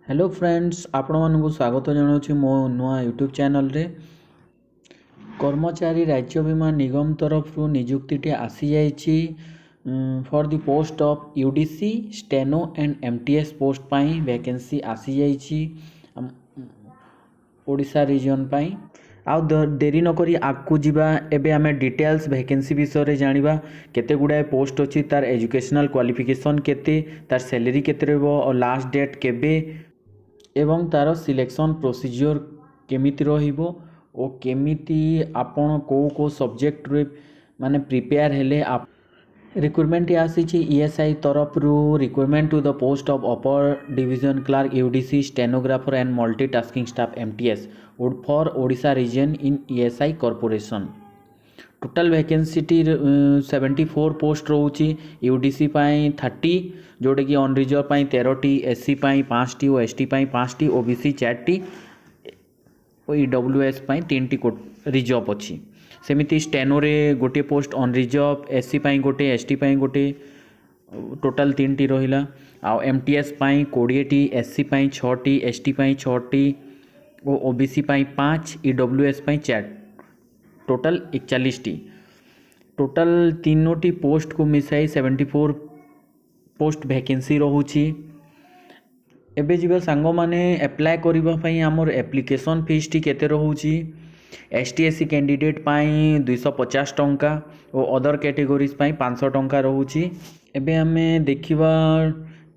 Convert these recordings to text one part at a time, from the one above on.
Hello friends आपण मानक स्वागत जनाऊँ मो नुआ यूट्यूब चैनल रे। कर्मचारी राज्य बीमा निगम तरफ निजुक्ति आसी जाइछि for the post of UDC steno and MTS post पाई वैकेंसी आसी जाइछि ओडिशा रीजन पाई। आउ देरी नकरी आगू जावा एबे आमे डिटेल्स वैकेंसी विषय जानिबा केते गुडाए पोस्ट अछि तार एजुकेशनल क्वालिफिकेशन केते तार सैलरी केते रहबो और लास्ट डेट केबे एवं तार सिलेक्शन प्रोसीजर केमिति रहिबो ओ केमिति आपण को सब्जेक्ट रे माने प्रिपेयर हेले आप रिक्रुटमेंट आसी ईएसआई तरफ recruitment to the post of upper division clerk UDC stenographer and multitasking staff MTS for Odisha region in ESI corporation. Total vacancy 74 post रोची यूडीसी पाई 30 जोटे कि अन रिजर्व पाई 13टी एससी पाई 5टी और एसटी पाई 5टी ओबीसी 4टी और ईडब्ल्यूएस पाई 3टी रिजर्व अच्छी। सेमिति steno रे गोटे पोस्ट अन reserve SC पाई गोटे एसटी पाई गोटे टोटल 3टी रहिला। आ एमटीएस पाई 20टी एससी पाई 6टी एसटी पाई 6टी और ओबीसी पाई 5 ईडब्ल्यूएस पाई 4 टोटल 41टी। टोटल तीनोटी पोस्ट को मिसाई 74 पोस्ट वैकेंसी रोची। एबे जीवा सांग माने अप्लाई करबा पई हमर एप्लिकेशन फीस टी केते रोची। एसटी एससी कैंडिडेट पाई 250 टंका और अदर कैटेगोरीज पाई 500 टंका रोची। एबे हमें देखिबा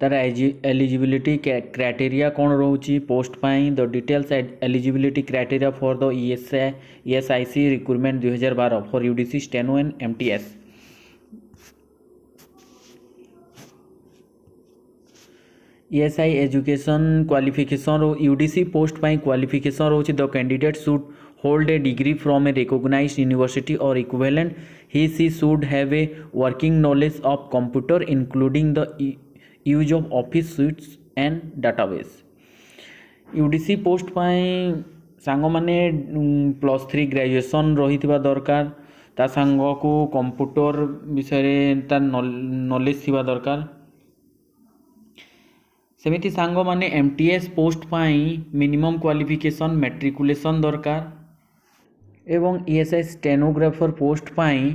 तार एलिजिबिलिटी क्राइटेरिया कौन रोची पोस्ट पाई the details eligibility criteria for the ESIC recruitment 2012 for UDC steno and MTS. ESI education qualification UDC post पाई क्वालिफिकेशन रोची the candidate should hold a degree from a recognized university और equivalent. He she should have a working knowledge of computer including the use of office suites and database. UDC post पाई सांग माने +3 graduation रही दरकार ता सांग को computer विषय तार नॉलेज थिबा दरकार। सेमिति सांग माने एमटीएस पोस्ट पाई मिनिमम क्वालिफिकेशन मैट्रिकुलेशन दरकार एवं ईएसआई स्टेनोग्राफर पोस्ट पाई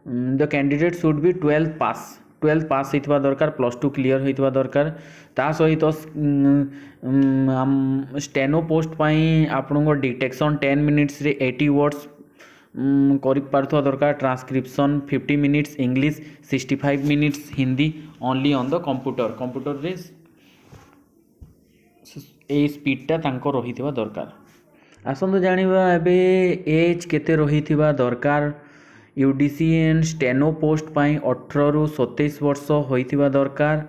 the candidate should be 12th पास होइतबा दरकार +2 क्लियर होइतबा दरकार। ता सहित स्टेनो पोस्ट पाई आपन डिटेक्शन 10 मिनिट्स रे 80 वर्ड्स करि पारथवा दरकार। Transcription 50 minutes English 65 minutes Hindi only on the computer रे ए स्पीडटा तांको रहितबा दरकार। आसंतो जानिबा एबे एज केते रहितबा दरकार। यूडीसी एंड स्टेनो पोस्ट पाई 18 रु 27 वर्ष होइथिबा दरकार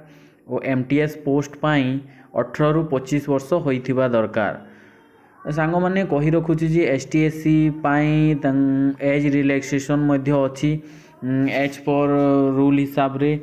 और एमटीएस पोस्ट पाई 18 रु 25 वर्ष होइथिबा दरकार। सांग माने कहि रखुची जे एसटीएससी पाई एज रिलैक्सेशन मध्य अछि एज पर रूल हिसाब रे।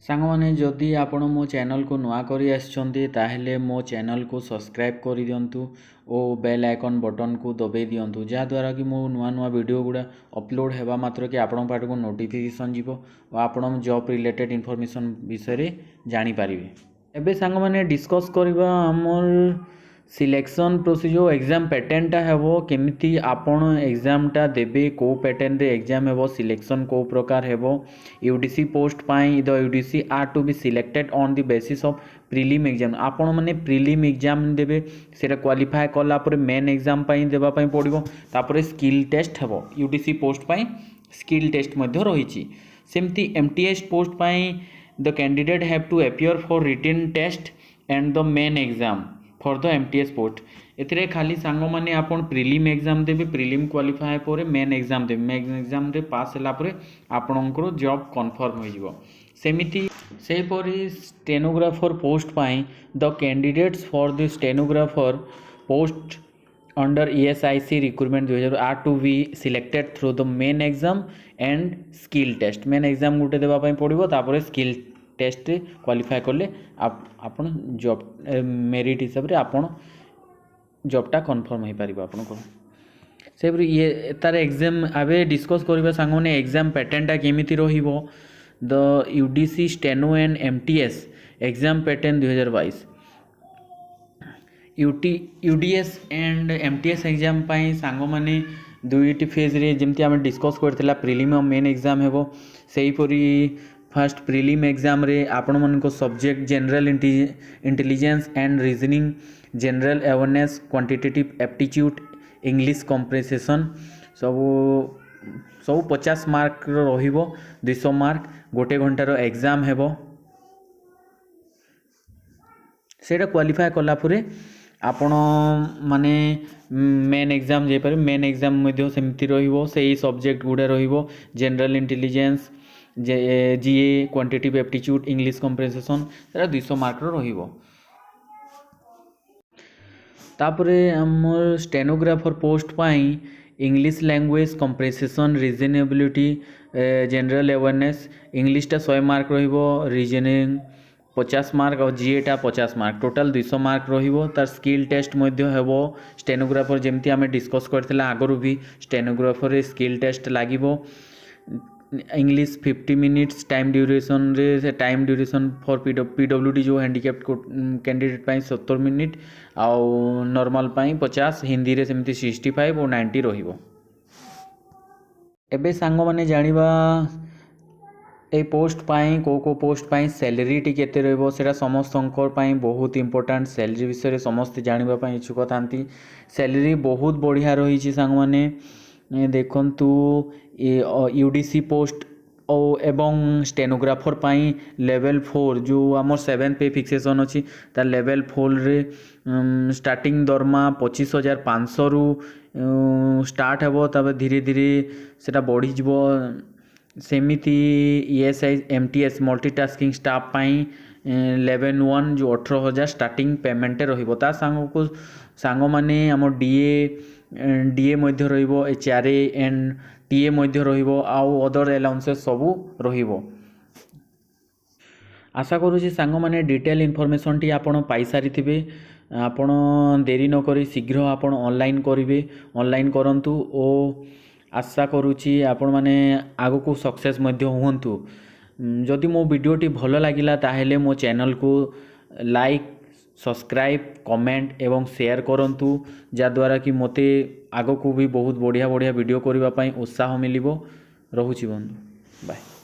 सांग माने जदि आपण मो चैनल को नुआ करी आछंती ताहेले मो चैनल को सब्सक्राइब करि दियंतु और बेल आइकन बटन को दबे दियंतु जहाँ द्वारा कि मो नुआ वीडियो गुड़ा अपलोड हेबा मात्र कि आपण पाट को नोटिफिकेशन जीवो और आपण जॉब रिलेटेड इन्फॉर्मेशन विषय जानि पारिबे। एबे सांग माने डिस्कस करबा हमर सिलेक्शन प्रोसीजर एग्जाम पैटर्नटा हेबो केमिति आपण एग्जामटा देबे को पैटर्न रे एग्जाम हेबो सिलेक्शन को प्रकार हेबो। यूडीसी पोस्ट पाई the UDC are to be selected on the basis of prelim exam. आपण माने प्रिलिम एग्जाम देबे सेटा क्वालिफाई कला पर मेन एग्जाम पाई देबा पाई पड़िबो तापर स्किल टेस्ट हेबो। यूडीसी पोस्ट पाई स्किल टेस्ट मध्ये रहिछि। सेमति एमटीएस पोस्ट पाई the candidate have to appear for written test and the main exam for the MTS post. एथिरे खाली सांग माने आपण प्रिलिम एग्जाम देबे प्रिलिम क्वालिफाई पर मेन एग्जाम देबे मेन एग्जाम रे पास होला पर आपनकर जॉब कन्फर्म हो जिवो। सेमिति से परी स्टेनोग्राफर पोस्ट पाई the candidates for the stenographer post under ESIC recruitment 2000 are to be selected through the main exam and skill test. Main exam गुटे देबा पाई पड़िबो तापर स्किल टेस्ट क्वालिफाई करले आपन जॉब मेरिट हिसाब रे आपन जॉबटा कन्फर्म हो पारिबो आपन को। से ये तार एग्जाम आबे डिस्कस करबा सांग माने एग्जाम पैटर्नटा केमिति रहिबो। The UDC steno and MTS exam pattern 2022 UDS and MTS exam पाई सांग माने दुईटी फेज रे जेमती आम डिस्कस करथिला प्रिलिम और मेन एग्जाम हेबो सेहीपरी फास्ट प्रिलिम एग्जाम रे आपण मन को subject general intelligence and reasoning general awareness quantitative aptitude English comprehension सब 50 मार्क रहिबो 200 मार्क गोटे घंटार एग्जाम हेबो सेटा क्वालिफाई कला परे आपण माने मेन एग्जाम जे पारे मेन एग्जाम मध्ये सेमती रहिबो सेही सब्जेक्ट गुडा रहिबो general intelligence GA quantitative aptitude English comprehension सेटा 200 मार्क रहिबो तापरे हमर स्टेनोग्राफर पोस्ट पाई English language comprehension reasonability general awareness English टा 100 मार्क रहिबो रीजनिंग 50 मार्क और जीएटा 50 मार्क टोटाल 200 मार्क रहिबो तार स्किल टेस्ट मध्ये हेबो स्टेनोग्राफर जेमती आमे डिस्कस करथिला आगरु भी स्टेनोग्राफर रे स्किल टेस्ट लागिबो इंग्लिश 50 मिनिट्स टाइम ड्यूरेशन रे से टाइम ड्यूरेशन फॉर पीडब्ल्यूडी जो हैंडिकैप्ड कैंडिडेट पाई 70 मिनिट आउ नॉर्मल पाई 50 हिंदी रे सेमती 65 और 90 रहिबो एबे सांग माने जानिबा ए पोस्ट पाई को पोस्ट पाई सैलरी टी केते रहबो सेटा समस्तंकर पाई बहुत इंपोर्टेंट सैलरी विषय रे समस्त जानिबा पाई इच्छुक थांती सैलरी बहुत बढ़िया रही छी सांग माने देखंतु यूडीसी पोस्ट एवं स्टेनोग्राफर पाई लेवल 4 जो आमर 7 पे फिक्सेशन अच्छी तार लेवल 4 रे स्टार्टिंग दरमा 25,500 रु स्टार्ट हेबो तबे धीरे धीरे सेटा बढ़ी जिवो सेमिति ईएसआई एमटीएस मल्टीटास्किंग स्टाफ पाई लेवल 1 जो 18,000 स्टार्टिंग पेमेंट रहिबो ता सांग माने आम डीए मध्य रहिबो एचआरए एंड टीए मध्य रहिबो आउ अदर अलाउंसेस सबू रहिबो आशा करूँ सांग माने डिटेल इनफॉरमेशन टी आपण पाई सारी थिबे आपण देरी न करी शीघ्र आपण ऑनलाइन करिवे ऑनलाइन करंतु ओ आशा करुँची आपण माने आगो को सक्सेस मध्य हुंतु जदि मो वीडियोटी भल लागिला ताहेले मो चैनल को लाइक सब्सक्राइब कमेंट एवं शेयर करंतु जद्वारा कि मते आगो को भी बहुत बढ़िया बढ़िया वीडियो करबा पई उत्साह मिलिबो रहुछि बंधु बाय।